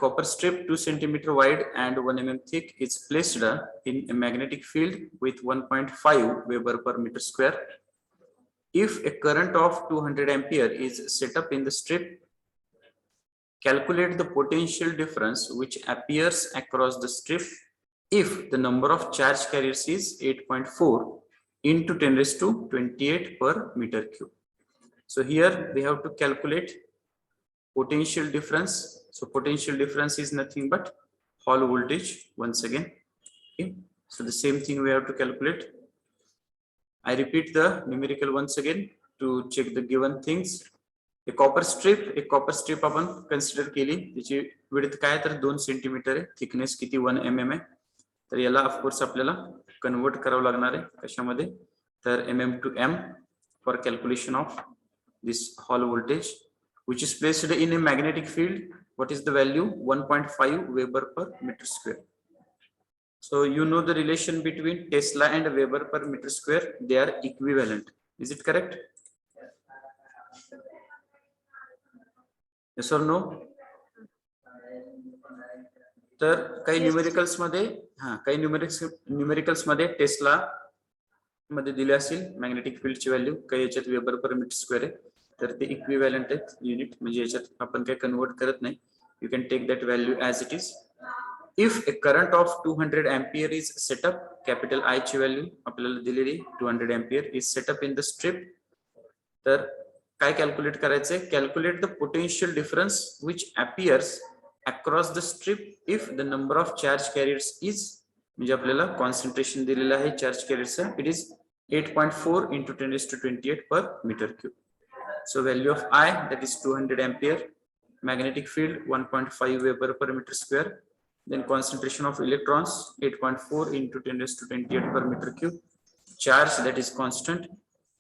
copper strip 2 centimeter wide and 1 mm thick is placed in a magnetic field with 1.5 Weber per meter square. If a current of 200 ampere is set up in the strip, calculate the potential difference which appears across the strip if the number of charge carriers is 8.4 into 10 raised to 28 per meter cube. So here we have to calculate potential difference. So potential difference is nothing but Hall voltage once again. Okay. So the same thing we have to calculate. I repeat the numerical once again to check the given things. A copper strip आपण consider केली, त्याची width काय तर 2 centimetre आहे, thickness किती 1 mm आहे. तर याला of course आपल्याला कन्वर्ट करावं लागणार आहे कशामध्ये, तर mm to m for calculation of this Hall voltage which is placed in a magnetic field. What is the value? 1.5 Weber per meter square. So you know the relation between Tesla and Weber per meter square, they are equivalent. Is it correct? Yes or no? तर काही numericals मध्ये Tesla मध्ये दिले असेल magnetic फील्डची value, काही याच्यात weber पर metre square आहे, तर ते इक्विव्हॅलंट आहेत युनिट, म्हणजे याच्यात आपण काही कन्वर्ट करत नाही. You can take that value as it is. If a current of 200 ampere is set up, capital I ची व्हॅल्यू आपल्याला दिलेली 200 ampere is set up in the strip, तर काय कॅल्क्युलेट करायचंय? Calculate the potential difference which appears across the strip if the number of charge carriers is, म्हणजे आपल्याला concentration दिलेलं आहे चार्ज कॅरियरचं, it is 8.4 into 10 raised to 28 per meter cube. So value of I, that is 200 ampere, magnetic field 1.5 Weber per meter square, then concentration of electrons 8.4 into 10 raised to 28 per meter cube, charge that is constant,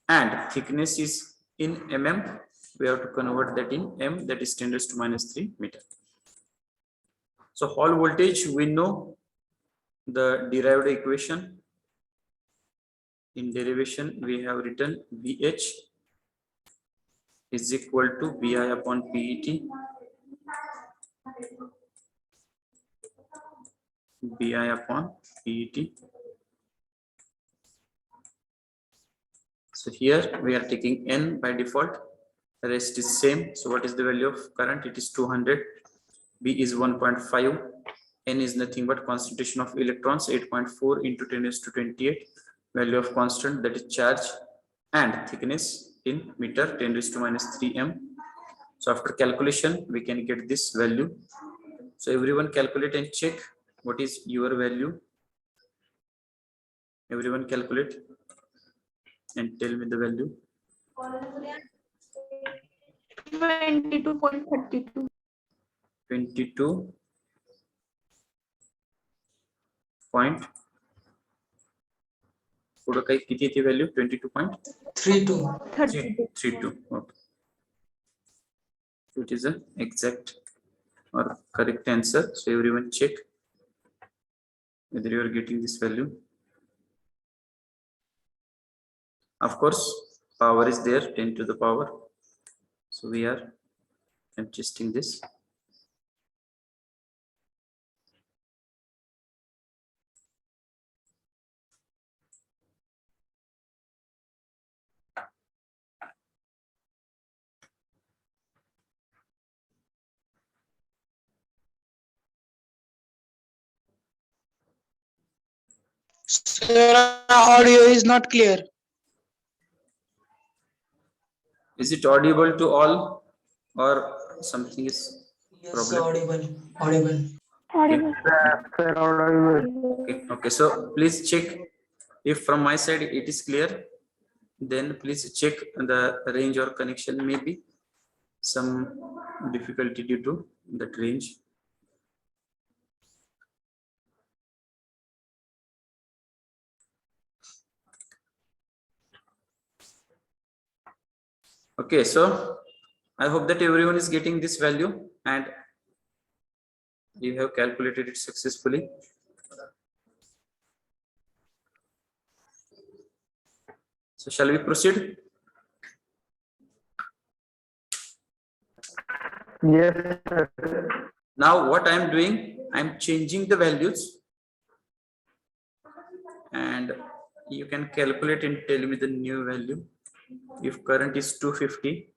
and thickness is in mm, we have to convert that in m, that is 10 raised to minus 3 meter. So Hall voltage, we know the derived equation. In derivation we have written VH is equal to VI upon PET, VI upon PET. So here we are taking N by default, the rest is same. So what is the value of current? It is 200, B is 1.5, N is nothing but concentration of electrons 8.4 into 10 raised to 28, value of constant that is charge, and thickness in meter 10 raised to minus 3 m. So after calculation we can get this value. So everyone calculate and check what is your value. Everyone calculate and tell me the value. 22.32. 22 point पुढे काही किती येते value? 22.32. Okay, so it is an exact or correct answer. So everyone check whether you are getting this value. Of course power is there, 10 to the power, so we are adjusting this. Sir, audio is not clear. Is it audible to all or something is Yes, problem? audible. Okay, so please check if from my side it is clear, then please check the range or connection, may be some difficulty due to that range. Okay, so I hope that everyone is getting this value and you have calculated it successfully. So shall we proceed? Yes, sir. Now what I am doing, I am changing the values, and you can calculate and tell me the new value. If current is 250,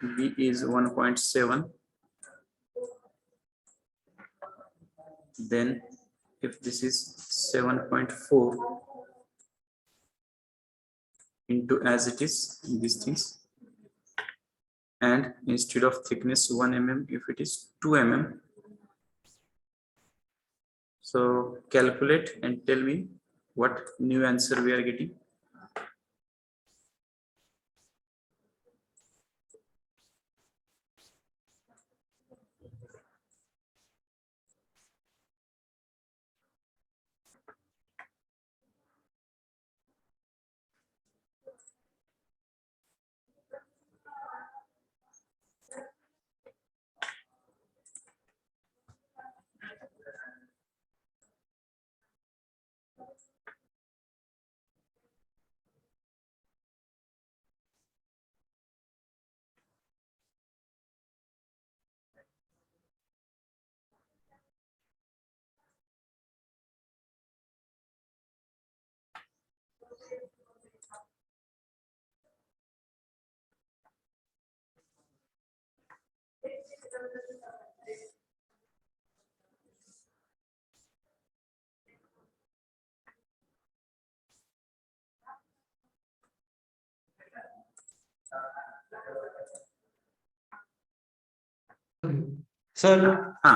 V is 1.7, then if this is 7.4 into as it is these things, and instead of thickness 1 mm, if it is 2 mm, so calculate and tell me what new answer we are getting. Sir हा,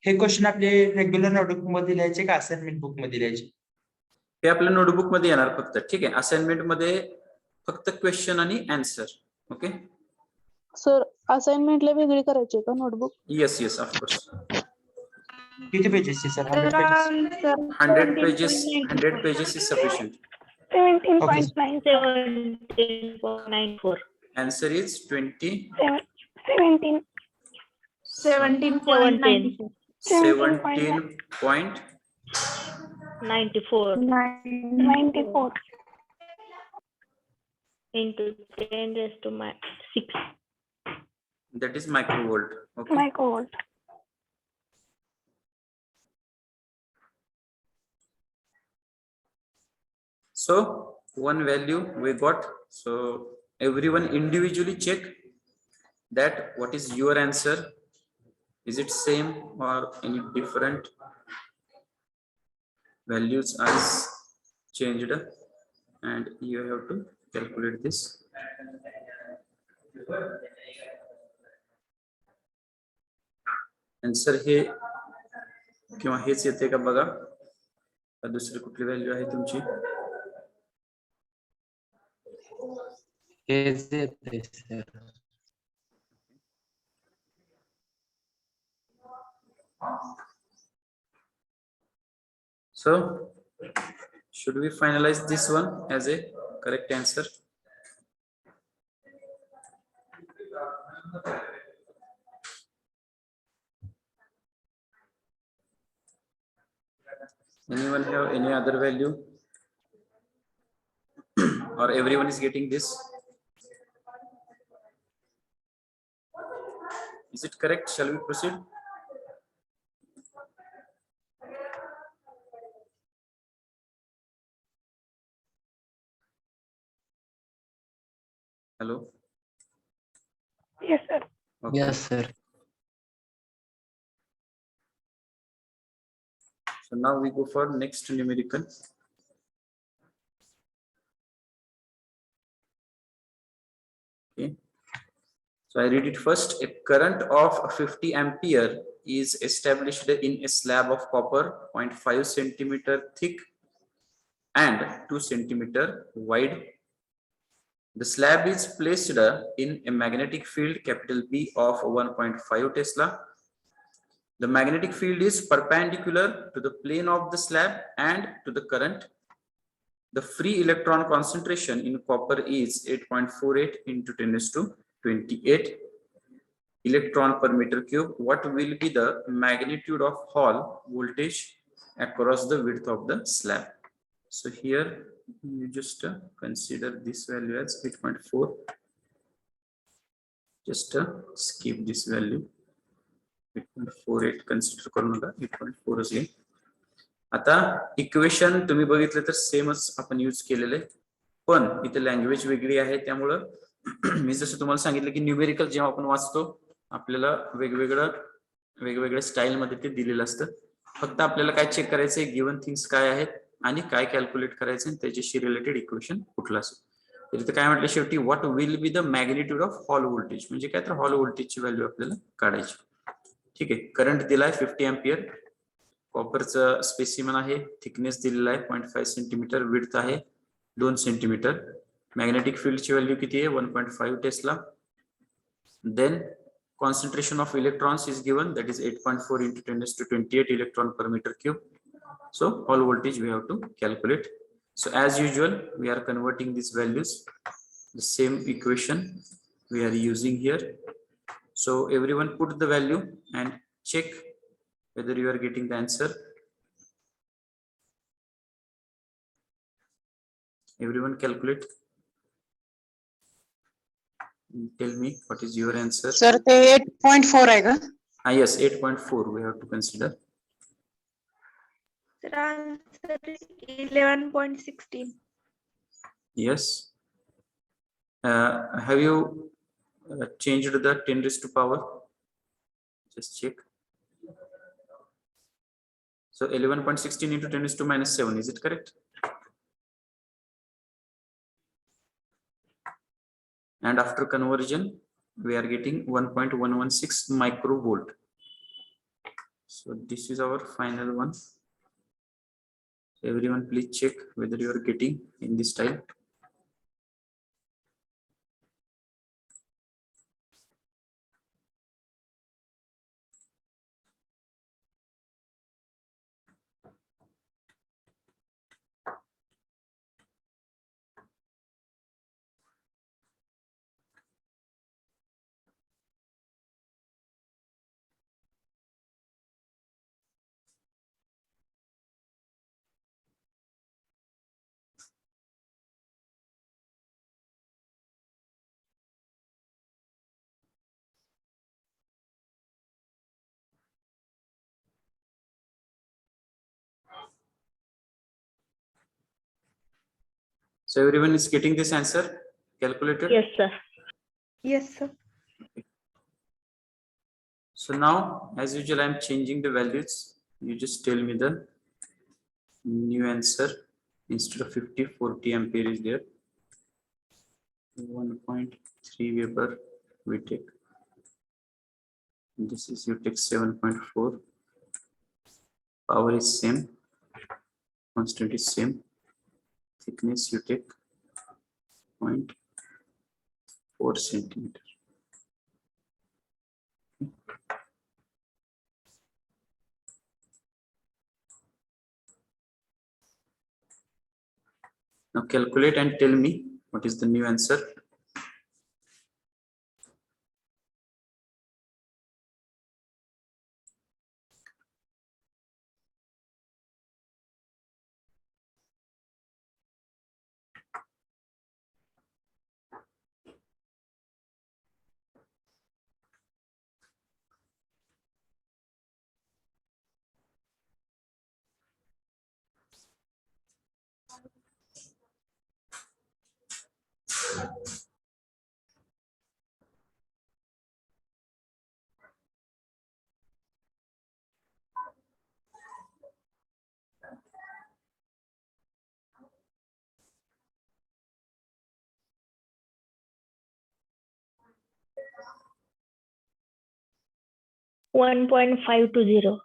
हे question आपले regular notebook मध्ये लिहायचे का assignment book मध्ये लिहायचे? हे आपल्या notebook मध्ये येणार फक्त. ठीक आहे, असाइनमेंट मध्ये फक्त क्वेश्चन आणि आन्सर. ओके सर असाइनमेंटला वेगळी करायची आहे का नोटबुक? Yes yes of course. किती पेजेसची sir? 100 pages? 100 pages, 100 pages is sufficient. 17.94. Answer is 20, 17. 17.94 94. into 10 raised to my 6. that is microvolt. Okay. Microvolt. So one value we got. So everyone individually check that what is your answer. Is it same or any different values are changed, and you have to calculate this. Answer हे किंवा हेच येते का बघा, का दुसरी कुठली value आहे तुमची? हेच येते sir. So should we finalize this one as a correct answer? Anyone have any other value? Or everyone is getting this? Is it correct? Shall we proceed? Hello? Yes, sir. Okay. Yes sir. So now we go for next numerical. Okay. So I read it first. A current of 50 ampere is established in a slab of copper 0.5 centimeter thick and 2 centimeter wide. The slab is placed in a magnetic field capital B of 1.5 Tesla. The magnetic field is perpendicular to the plane of the slab and to the current. The free electron concentration in copper is 8.48 into 10 raised to 28 electron per meter cube. What will be the magnitude of Hall voltage across the width of the slab? So here you just consider this value as 8.4 just skip this value. 8.48 consider करू नका, 8.4 च येईल. आता equation तुम्ही बघितलं तर सेमच आपण यूज केलेले, पण इथे लँग्वेज वेगळी आहे. त्यामुळं मी जसं तुम्हाला सांगितलं की न्यूमेरिकल जेव्हा आपण वाचतो आपल्याला वेगवेगळ्या स्टाईल मध्ये ते दिलेलं असतं. फक्त आपल्याला काय चेक करायचंय, गिवन थिंग्स काय आहेत आणि काय कॅल्क्युलेट करायचं आणि त्याच्याशी रिलेटेड इक्वेशन कुठलं असेल. तर इथे काय म्हटलं शेवटी, what will be the magnitude of hall voltage, म्हणजे काय तर हॉल व्होल्टेजची व्हॅल्यू आपल्याला काढायची. ठीक आहे, करंट दिलाय 50 अँपियर, कॉपरचं स्पेसिमन आहे, थिकनेस दिलेला आहे 0.5 सेंटीमीटर, विड्थ आहे 2 सेंटीमीटर, मॅग्नेटिक फील्डची व्हॅल्यू किती आहे 1.5 tesla. Then concentration of electrons is given, that is 8.4 into 10 to 28 electron per meter cube. So all voltage we have to calculate. So as usual we are converting these values, the same equation we are using here. So everyone put the value and check whether you are getting the answer. Everyone calculate. Tell me what is your answer. Sir, ते 8.4 आहे का? Yes, 8.4 we have to consider. Sir, answer is 11.16. Yes. Have you changed the 10 raised to power? Just check. So 11.16 into 10 raised to minus 7, is it correct? And after conversion, we are getting 1.116 microvolt. So this is our final one. Everyone please check whether you are getting in this style. So everyone is getting this answer calculated? Yes, sir. Yes, sir. So now, as usual, I am changing the values. You just tell me the new answer. Instead of 50, 40 ampere is there. 1.3 Weber we take. This is you take 7.4. Power is same. Constant is same. Thickness you take 0.4 centimeter. Now calculate and tell me what is the new answer. One 1.520.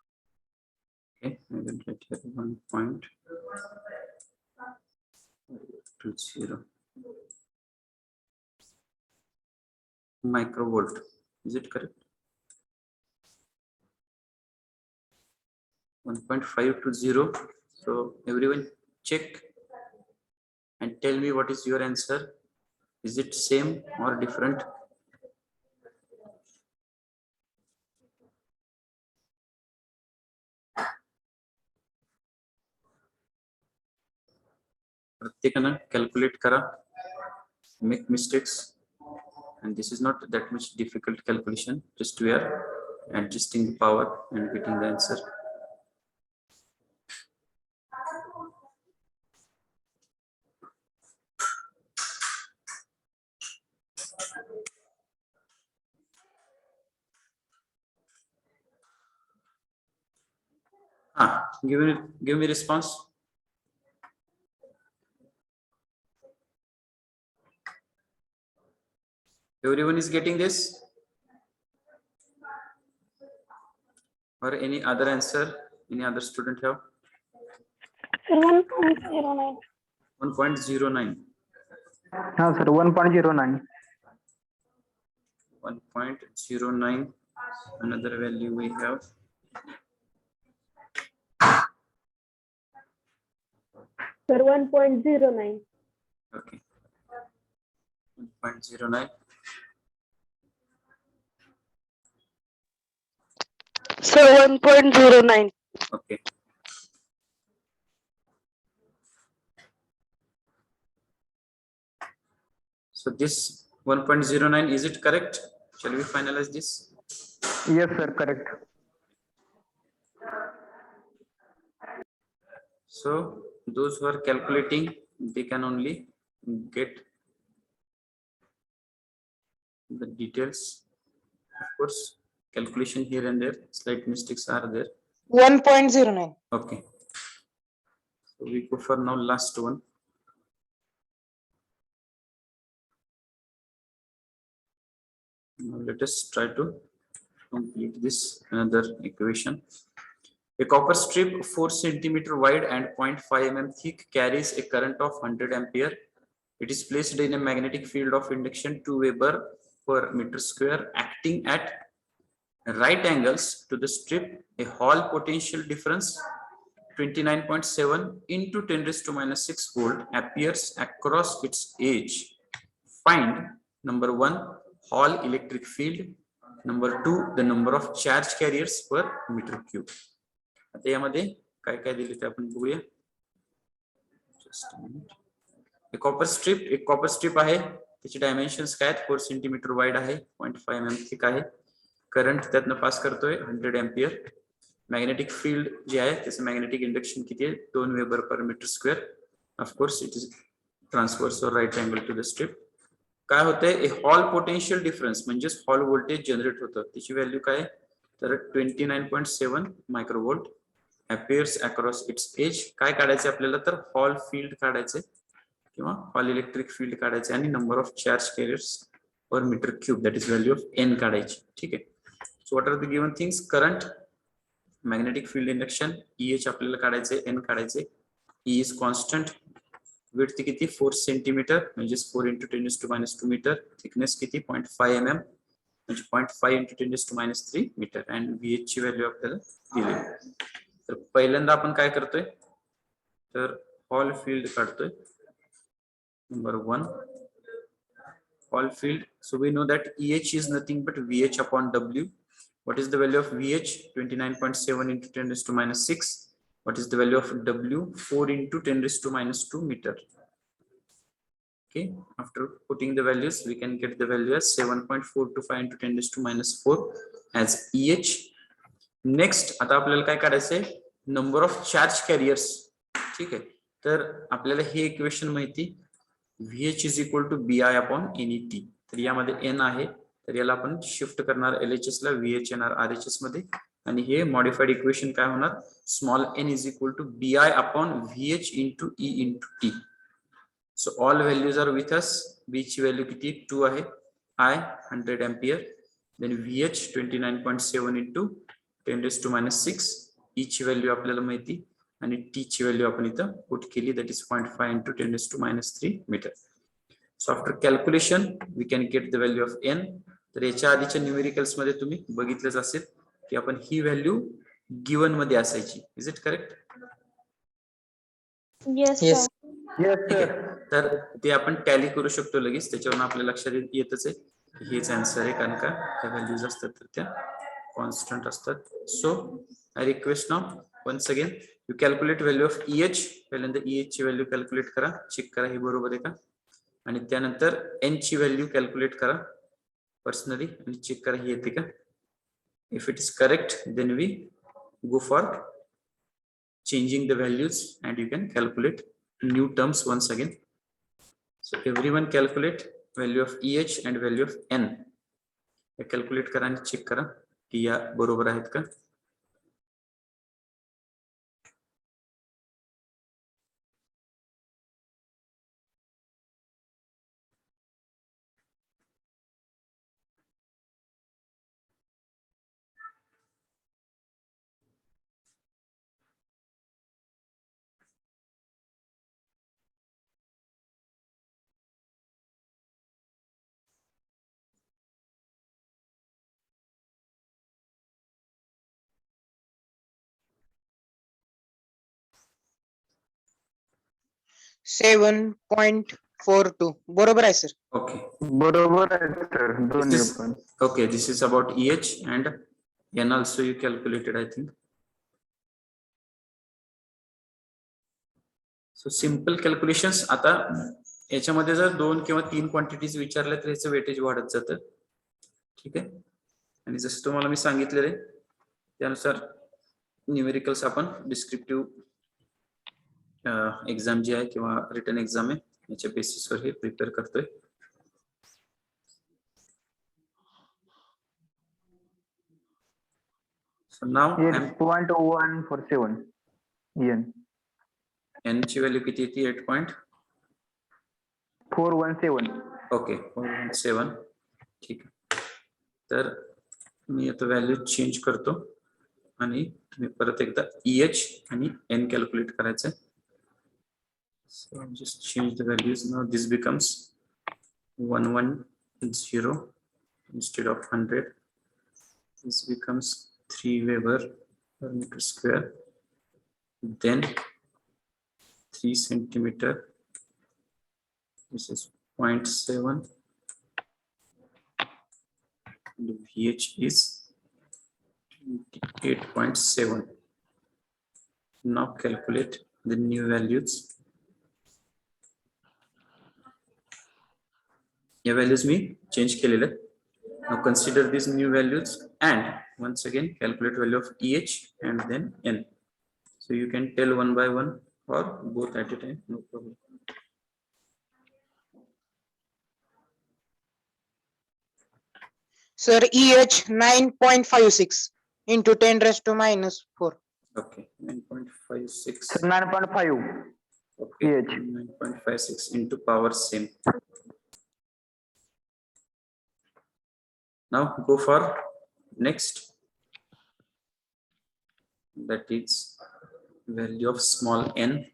Okay, I will write here 1.20 microvolt. Is it correct? 1.520. So everyone check and tell me what is your answer. Is it same or different? प्रत्येकानं calculate करा, make mistakes. and this is not that much difficult calculation, just we are adjusting the power and getting the answer. Give me response. Everyone is getting this, or any other answer? Any other student have? 1.09. 1.09. हाँ sir 1.09. 1.09. Another value we have. Sir, 1.09. Okay. 1.09. Sir, 1.09. Okay. So this 1.09, is it correct? Shall we finalize this? Yes sir, correct. So those who are calculating, they can only get the details. Of course, calculation here and there, slight mistakes are there. 1.09. Okay. So we go for now last one. Now let us try to complete this another equation. A copper strip 4 centimeter wide and 0.5 mm thick carries a current of 100 ampere. It is placed in a magnetic field of induction 2 Weber per meter square, acting at right angles to the strip. A Hall potential difference 29.7 into 10 raised to minus 6 volt appears across its edge. Find number 1 Hall electric field, number 2 the number of charge carriers per meter cube. आता यामध्ये काय काय दिले ते आपण बघूया. Just a minute. एक copper strip आहे, त्याचे डायमेन्शन्स काय आहेत? 4 सेंटीमीटर वाईड आहे, 0.5 mm थिक आहे. करंट त्यातनं पास करतोय 100 एम्पियर. मॅग्नेटिक फील्ड जे आहे त्याचं मॅग्नेटिक इंडक्शन किती आहे? 2 वेबर पर metre square. Of course it is transverse और right angle to the strip. काय होतंय? ए हॉल पोटेन्शियल डिफरन्स म्हणजेच हॉल व्होल्टेज जनरेट होतं, त्याची व्हॅल्यू काय? तर 29.7 मायक्रोवोल्ट appears across its edge. काय काढायचे आपल्याला? तर हॉल फील्ड काढायचे किंवा हॉल इलेक्ट्रिक फील्ड काढायचे आणि number of charge carriers per metre cube, that is value of N काढायची. ठीक आहे. So what are the given things? Current, magnetic field induction, EH आपल्याला काढायचे, एन काढायचे. E is constant. विड्थ किती? 4 centimetre म्हणजे 4 into 10⁻² मीटर. थिकनेस किती? 0.5 mm म्हणजे 0.5 into 10⁻³ मीटर. अँड VH ची व्हॅल्यू आपल्याला दिली. तर पहिल्यांदा आपण काय करतोय? तर हॉल फील्ड काढतोय. Number 1 Hall field. So we know that EH is nothing but VH upon W. What is the value of VH? 29.7 into 10⁻⁶. What is the value of W? 4 into 10⁻² meter. Okay, after putting the values we can get the value as 7.425 into 10⁻⁴ as EH. Next आता आपल्याला काय काढायचंय? Number of charge carriers. ठीक आहे. तर आपल्याला हे equation माहिती, VH is equal to BI upon NET. तर यामध्ये N आहे, तर याला आपण शिफ्ट करणार LHS ला, VH येणार RHS मध्ये, आणि हे मॉडिफाईड इक्वेशन काय होणार? Small n is equal to BI upon VH into E into T. So all values are with us. B ची व्हॅल्यू किती? 2 आहे. I 100 ampere. Then VH 29.7 into 10⁻⁶. E ची value आपल्याला माहिती आणि T ची व्हॅल्यू आपण इथं पुट केली, that is 0.5 into 10⁻³ metre. So after calculation we can get the value of N. तर याच्या आधीच्या न्यूमेरिकल्स मध्ये तुम्ही बघितलंच असेल की आपण ही व्हॅल्यू गिवन मध्ये असायची. Is it correct? Yes, Yes. sir. Yes ठीक sir. आहे. तर ते आपण टॅली करू शकतो लगेच, त्याच्यावरून आपल्या लक्षात येतच आहे की हेच आन्सर आहे, कारण का त्या व्हॅल्यूज असतात तर त्या कॉन्स्टंट असतात. So I request now once again you calculate value of EH. पहिल्यांदा EH ची व्हॅल्यू कॅल्क्युलेट करा, चेक करा हे बरोबर आहे का, आणि त्यानंतर N ची व्हॅल्यू कॅल्क्युलेट करा. पर्सनली आणि चेक करा ही येते का. If it is correct then we go for changing the values and you can calculate new terms once again. So everyone calculate value of EH and value of N. Calculate करा आणि check करा की या बरोबर आहेत का. Seven 7.42 बरोबर आहे सर. ओके बरोबर आहे सर दोन्ही This is- पण. okay, this is about EH and N also you calculated, I think. So simple calculations. आता याच्यामध्ये जर 2 किंवा 3 क्वांटिटीज विचारल्या तर याचं वेटेज वाढत जातं. ठीक आहे. आणि जसं तुम्हाला मी सांगितलेलं आहे त्यानुसार न्यूमेरिकल्स आपण डिस्क्रिप्टिव्ह एक्झाम जी आहे किंवा रिटन एक्झाम आहे याच्या बेसिसवर हे प्रिपेअर करतोय. So now I'm 8.147 N. N ची व्हॅल्यू किती येते 8.417. 417. ओके 417. ठीक आहे. तर मी आता व्हॅल्यू चेंज करतो आणि तुम्ही परत एकदा EH आणि N कॅल्क्युलेट करायचं. So just change the values. Now this becomes 110 instead of 100. This becomes 3 Weber per meter square. Then 3 centimeter. This is 0.7. The VH is 8.7. Now calculate the new values. या values मी change केलेले. Now consider these new values and once again calculate value of EH and then N. So you can tell one by one or both at a time, no problem. Sir EH 9.56 into 10⁻⁻⁴. Okay, 9.56. Sir 9.5. Okay, EH. 9.56 into power same. Now go for next. That is value of small n.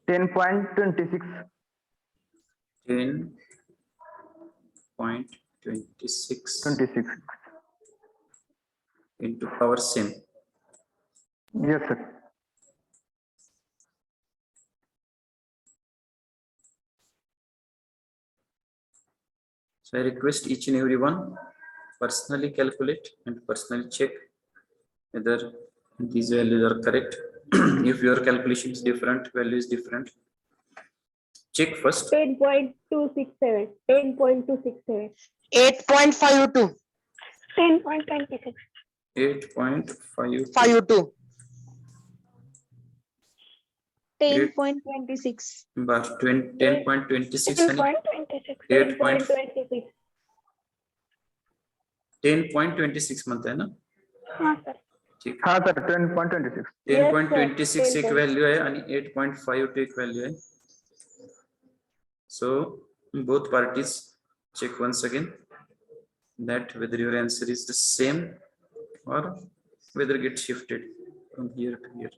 Ten point 26. 10.26 26. into power same. Yes, sir. So I request each and everyone personally calculate and personally check whether these values are correct. If your calculation is different, value is different, check first. 10.267. 10.267. 8.52 10.26. 8.5. 52 10.26. bar 10.26 आणि 10.26. 10.26. 10.26 म्हणताय ना. हा sir. ठीक. हा sir 10.26. 10.26 एक 10. Value आहे आणि 8.5 एक व्हॅल्यू आहे. So both parties check once again that whether your answer is the same or whether it gets shifted from here to here.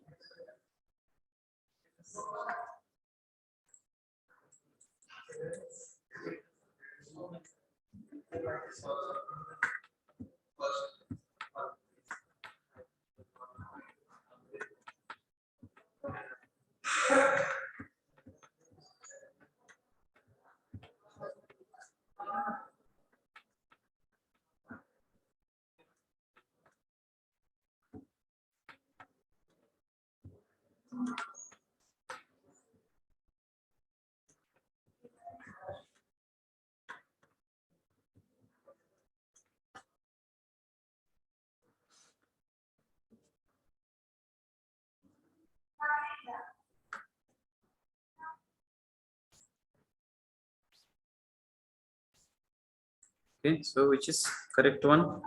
Okay, so which is correct one?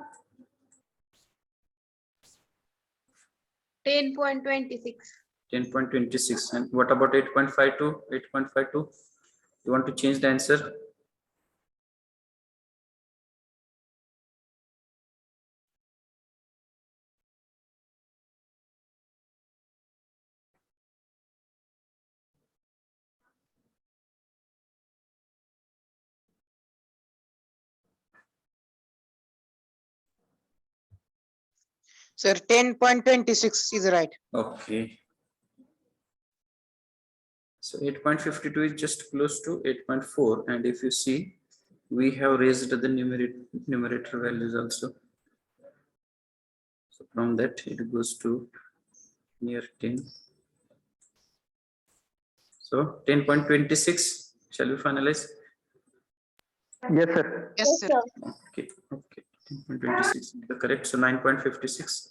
10.26. 10.26. And what about 8.52? 8.52. You want to change the answer? Sir, 10.26 is right. Okay. So 8.52 is just close to 8.4, and if you see, we have raised the numerator values also. So from that it goes to near 10. So 10.26, shall we finalize? Yes, sir. Yes, sir. Okay, okay. 10.26 is the correct. So 9.56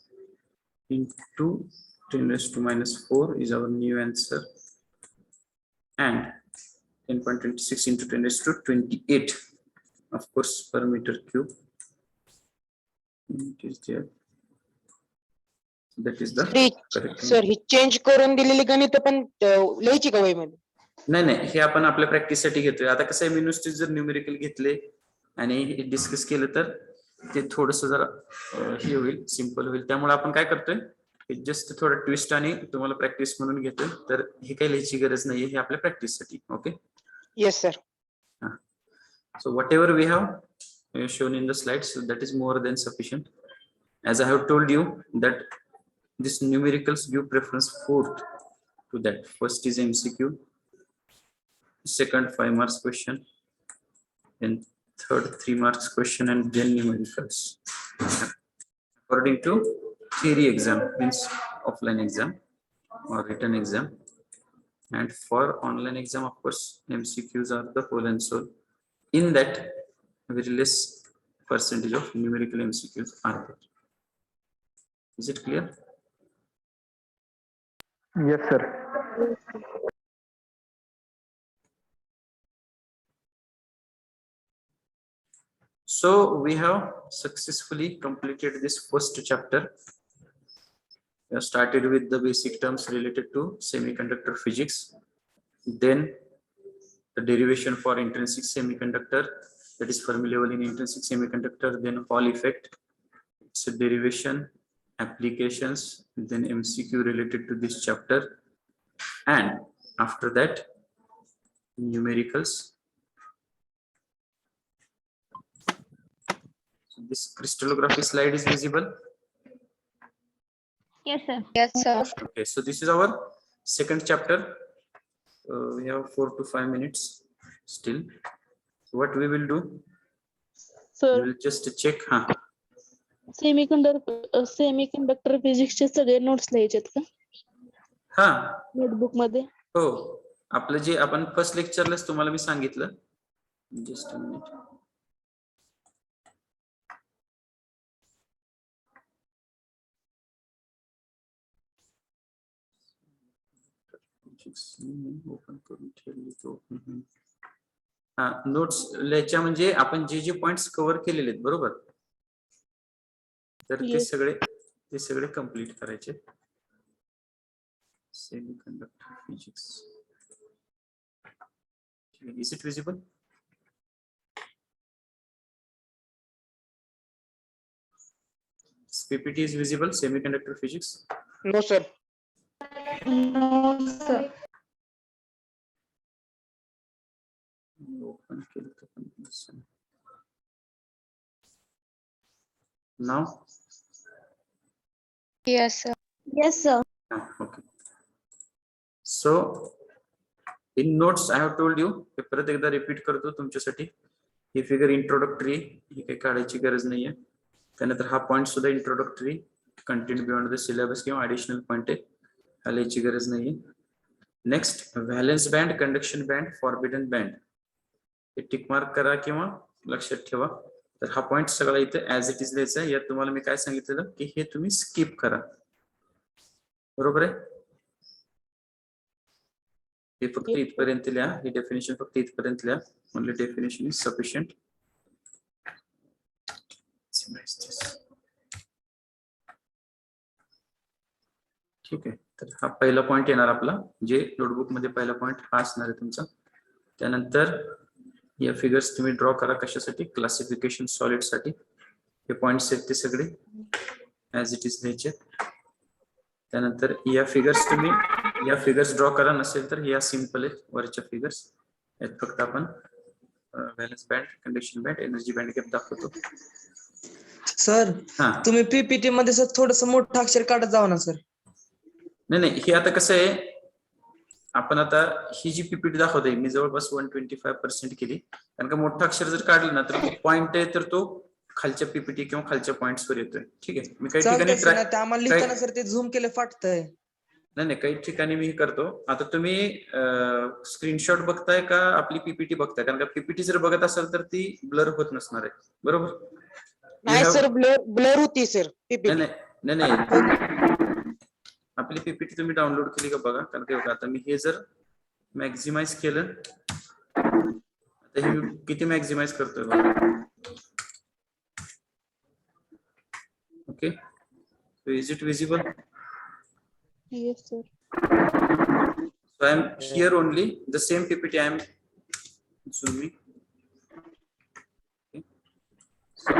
into 10 raised to minus 4 is our new answer. And 10.26 into 10 raised to 28, of course, per meter cube. It is there. That is the correct one. Sir he change करून दिलेली गणित पण लिहायची का वहीमध्ये? नाही नाही, हे आपण आपल्या प्रॅक्टिससाठी घेतोय. आता कसं आहे, मी नुसते जर न्यूमेरिकल घेतले आणि डिस्कस केलं तर ते थोडस जरा हे होईल, सिम्पल होईल. त्यामुळे आपण काय करतोय, जस्ट थोडं ट्विस्ट आणि तुम्हाला प्रॅक्टिस म्हणून घेतोय. तर हे काही लिहायची गरज नाहीये, हे आपल्या प्रॅक्टिससाठी. Okay. Yes sir. So whatever we have shown in the slides, that is more than sufficient. As I have told you that this numericals give preference fourth to that. First is MCQ, second 5 marks question, then third 3 marks question, and then numericals. According to theory exam, means offline exam or written exam, and for online exam, of course, MCQs are the whole and soul. In that, very less percentage of numerical MCQs are there. Is it clear? Yes, sir. So we have successfully completed this first chapter. We have started with the basic terms related to semiconductor physics, then the derivation for intrinsic semiconductor, that is Fermi level in intrinsic semiconductor, then Hall effect, its derivation, applications, then MCQ related to this chapter, and after that numericals. So this crystallography slide is visible. Yes, sir. Yes sir. Okay, so this is our second chapter. We have 4 to 5 minutes still. So what we will do, we sir will just check. Semiconductor फिजिक्सचे सगळे notes लिहायचेत का हा, notebook मध्ये? हो, आपलं जे आपण first लेक्चरलाच तुम्हाला मी सांगितलं. Just a minute. ओपन करून ठेवली तो. हा, नोट्स लिहायच्या म्हणजे आपण जे जे पॉइंट्स कव्हर केलेले आहेत, बरोबर, तर ते Yes. सगळे कंप्लीट करायचे. Semiconductor physics, is it visible? PPT is visible, semiconductor physics. No sir. No, sir. Open केलं तर पण दिसेल. Now, Yes, sir. Yes, sir. okay. So, in notes I have told you, हे परत एकदा रिपीट करतो तुमच्यासाठी. ही फिगर इंट्रोडक्टरी, ही काही काढायची गरज नाहीये. त्यानंतर हा पॉइंट सुद्धा introductory, content beyond the syllabus किंवा ऍडिशनल पॉइंट आहे, हा लिहायची गरज नाहीये. Next valence band, conduction band, forbidden band, हे टिक मार्क करा किंवा लक्षात ठेवा. तर हा पॉइंट सगळा इथे ऍज इट इज लिहायचा आहे. यात तुम्हाला मी काय सांगितलेलं की हे तुम्ही स्किप करा, बरोबर आहे. हे फक्त इथपर्यंत लिहा, ही डेफिनेशन फक्त इथपर्यंत लिहा. Only definition is sufficient. ठीक आहे, तर हा पहिला पॉइंट येणार आपला, जे नोटबुक मध्ये पहिला पॉइंट हा असणार आहे तुमचा. त्यानंतर या फिगर्स तुम्ही ड्रॉ करा, कशासाठी, क्लासिफिकेशन सॉलिड साठी. हे पॉइंट्स आहेत ते सगळे ऍज इट इज लिहायचे. त्यानंतर या फिगर्स तुम्ही या फिगर्स ड्रॉ करा, नसेल तर या सिंपल आहेत वरच्या फिगर्स. यात फक्त आपण valence band, conduction band, energy band gap दाखवतो. सर हा, तुम्ही पीपीटी मध्ये सर थोडस मोठं अक्षर काढत जावा ना सर. नाही हे आता कसं आहे, आपण आता ही जी पीपीटी दाखवतोय मी जवळपास 125% केली, कारण का मोठं अक्षर जर काढलं ना तर पॉइंट आहे तर तो खालच्या पीपीटी किंवा खालच्या पॉइंट्स वर येतोय. ठीक आहे, मी काही ठिकाणी चालतंय सर, ते आम्हाला लिहिताना सर ते झूम केलं फाटतंय. नाही काही ठिकाणी मी करतो. आता तुम्ही स्क्रीनशॉट बघताय का आपली पीपीटी बघताय, कारण का पीपीटी जर बघत असाल तर ती ब्लर होत नसणार आहे, बरोबर. नाही सर, ब्लर होती सर PPT. नाही आपली पीपीटी तुम्ही डाउनलोड केली का बघा, कारण की आता मी हे जर मॅक्झिमाइज केलं, आता हे किती मॅक्झिमाइज करतोय बघा. Okay, is it visible? Yes, sir. So I am here only, the same PPT I am zooming. Okay. So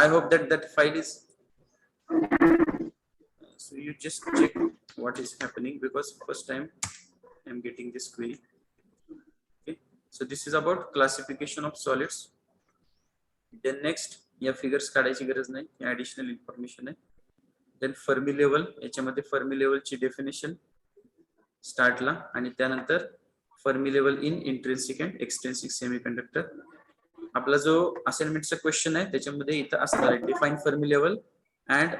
I hope that file is. So you just check what is happening, because first time I am getting this query. Okay. So this is about classification of solids. Then next, या figures काढायची गरज नाही, या additional information आहे. Then Fermi level, याच्यामध्ये Fermi level ची definition स्टार्टला, आणि त्यानंतर Fermi level in intrinsic and extrinsic semiconductor. आपला जो असाइनमेंटचा क्वेश्चन आहे त्याच्यामध्ये इथं असणार आहे, define Fermi level and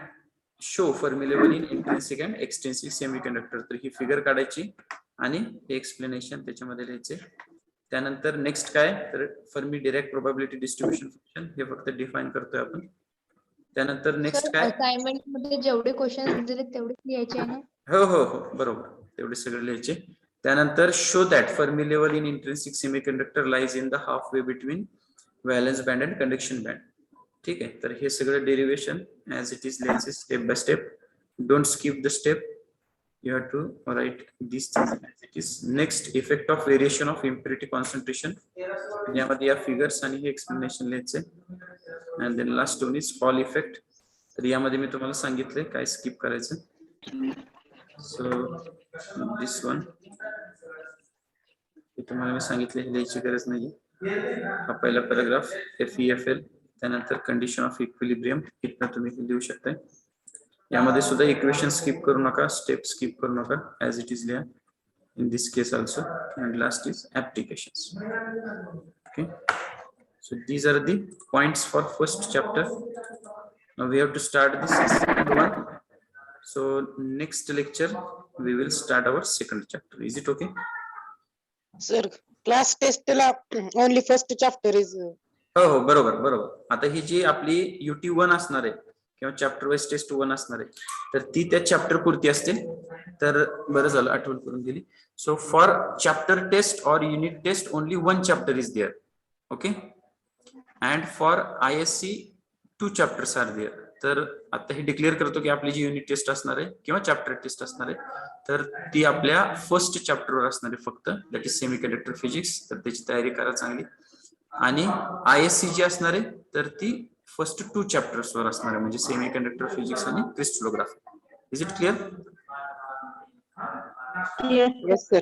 show Fermi level in intrinsic and extrinsic semiconductor. तर ही फिगर काढायची आणि हे एक्सप्लेनेशन त्याच्यामध्ये लिहायचे. त्यानंतर नेक्स्ट काय, तर Fermi Dirac probability distribution function, हे फक्त डिफाइन करतोय आपण. त्यानंतर नेक्स्ट काय, असाइनमेंट मध्ये जेवढे क्वेश्चन दिले तेवढेच लिहायचे आहे ना? हो बरोबर, तेवढे सगळे लिहायचे. त्यानंतर show that Fermi level in intrinsic semiconductor lies in the halfway between valence band and conduction band. ठीक आहे, तर हे सगळं डेरिवेशन ऍज इट इज लिहायचे step by step. Don't skip the step, you have to write these things as it is. Next, effect of variation of impurity concentration. यामध्ये या figures आणि हे explanation लिहायचे. and then last one is Hall effect. तर यामध्ये मी तुम्हाला सांगितले काय skip करायचं. so this one हे तुम्हाला मी सांगितले, लिहायची गरज नाही. हा पहिला पॅराग्राफ FEFL, त्यानंतर कंडिशन ऑफ इक्विलिब्रियम, इथं तुम्ही लिहू शकता. यामध्ये सुद्धा इक्वेशन स्किप करू नका, स्टेप स्किप करू नका, ऍज इट इज लिहा in this case also. And last is applications. Okay, so these are the points for first chapter. Now we have to start the second one. So next lecture we will start our second chapter. Is it okay? Sir class टेस्टला only first chapter is. हो बरोबर. आता ही जी आपली UT1 असणार आहे किंवा chapter wise test 1 असणार आहे, तर ती त्या चॅप्टर पुरती असते. तर बरं झालं आठवण करून दिली. सो फॉर चॅप्टर टेस्ट और unit test only 1 chapter is there. Okay, and for ISC 2 chapters are there. तर आता हे डिक्लेअर करतो की आपली जी युनिट टेस्ट असणार आहे किंवा चॅप्टर टेस्ट असणार आहे, तर ती आपल्या फर्स्ट चॅप्टरवर असणार आहे फक्त, दॅट इज सेमीकंडक्टर फिजिक्स. तर त्याची तयारी करा चांगली. आणि ISC जी असणार आहे तर ती फर्स्ट 2 चॅप्टर्स वर असणार आहे, म्हणजे सेमी कंडक्टर फिजिक्स आणि crystallography. Is it clear? Yes, sir.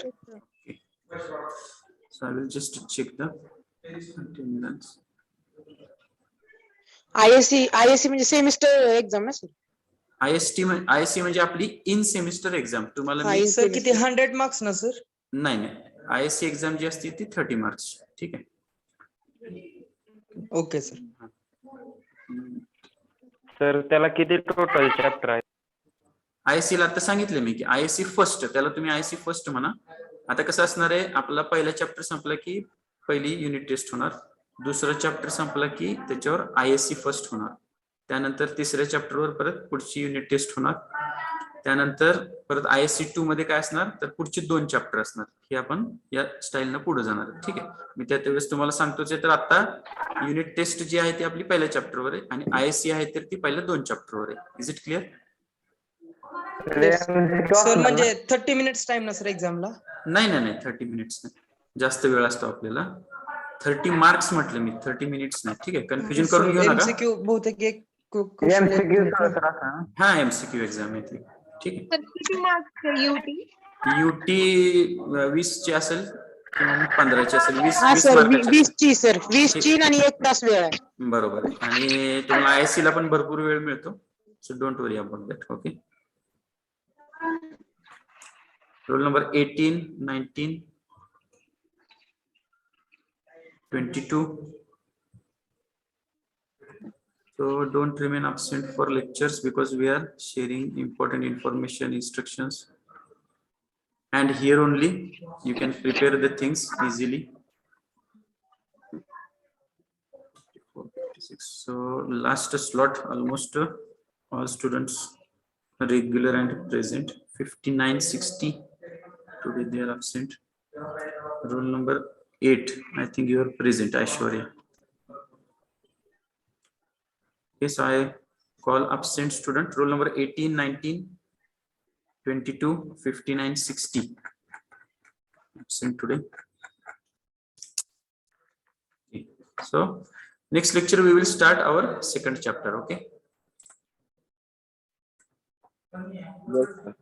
So I will just check the attendance. ISC म्हणजे सेमिस्टर एक्झाम ना सर? ISC म्हणजे आपली इन सेमिस्टर एक्झाम. तुम्हाला हा, मी- in- सर किती 100 मार्क्स ना सर? नाही ISC एक्झाम जी असते ती 30 मार्क्स. ठीक आहे. Okay sir. सर त्याला किती टोटल चॅप्टर आहे? ISC ला आता सांगितले मी की ISC फर्स्ट, त्याला तुम्ही ISC फर्स्ट म्हणा. आता कसं असणार आहे, आपला पहिला चॅप्टर संपला की पहिली युनिट टेस्ट होणार, दुसरा चॅप्टर संपला की त्याच्यावर ISC फर्स्ट होणार, त्यानंतर तिसऱ्या चॅप्टरवर परत पुढची युनिट टेस्ट होणार, त्यानंतर परत ISC 2 मध्ये काय असणार तर पुढचे 2 चॅप्टर असणार. हे आपण या स्टाईलनं पुढे जाणार आहे. ठीक आहे. मी त्यावेळेस तुम्हाला सांगतोच आहे. तर आता युनिट टेस्ट जी आहे ती आपली पहिल्या चॅप्टरवर आहे आणि ISC आहे तर ती पहिल्या 2 चॅप्टरवर आहे. Is it clear? सर म्हणजे 30 मिनिट्स टाइम ना सर एक्झामला? नाही 30 मिनिट्स नाही, जास्त वेळ असतो आपल्याला. 30 मार्क्स म्हटलं मी, 30 मिनिट्स नाही. ठीक आहे. कन्फ्युजन करून घेऊ नका. MCQ बहुतेक एक MCQ सर असं ना? हा MCQ एक्झाम येते. ठीक आहे. सर किती मार्क्स युटी? UT 20 ची असेल किंवा 15 ची असेल. 20 हा सर, मार्काची. 20 ची सर, 20 ची आणि 1 तास वेळ आहे. बरोबर आहे. आणि तुम्हाला ISC ला पण भरपूर वेळ मिळतो. So don't worry about that. Okay. Roll number 18, 19, 22. So don't remain absent for lectures because we are sharing important information, instructions, and here only you can prepare the things easily. 56. So last slot, almost all students regular and present. 59, 60 today they are absent. Roll number 8, I think you are present, Aishwarya. Yes, I call absent student. Roll number 18, 19, 22, 59, 60. Absent today. Okay. So next lecture we will start our second chapter. Okay. Yes, sir.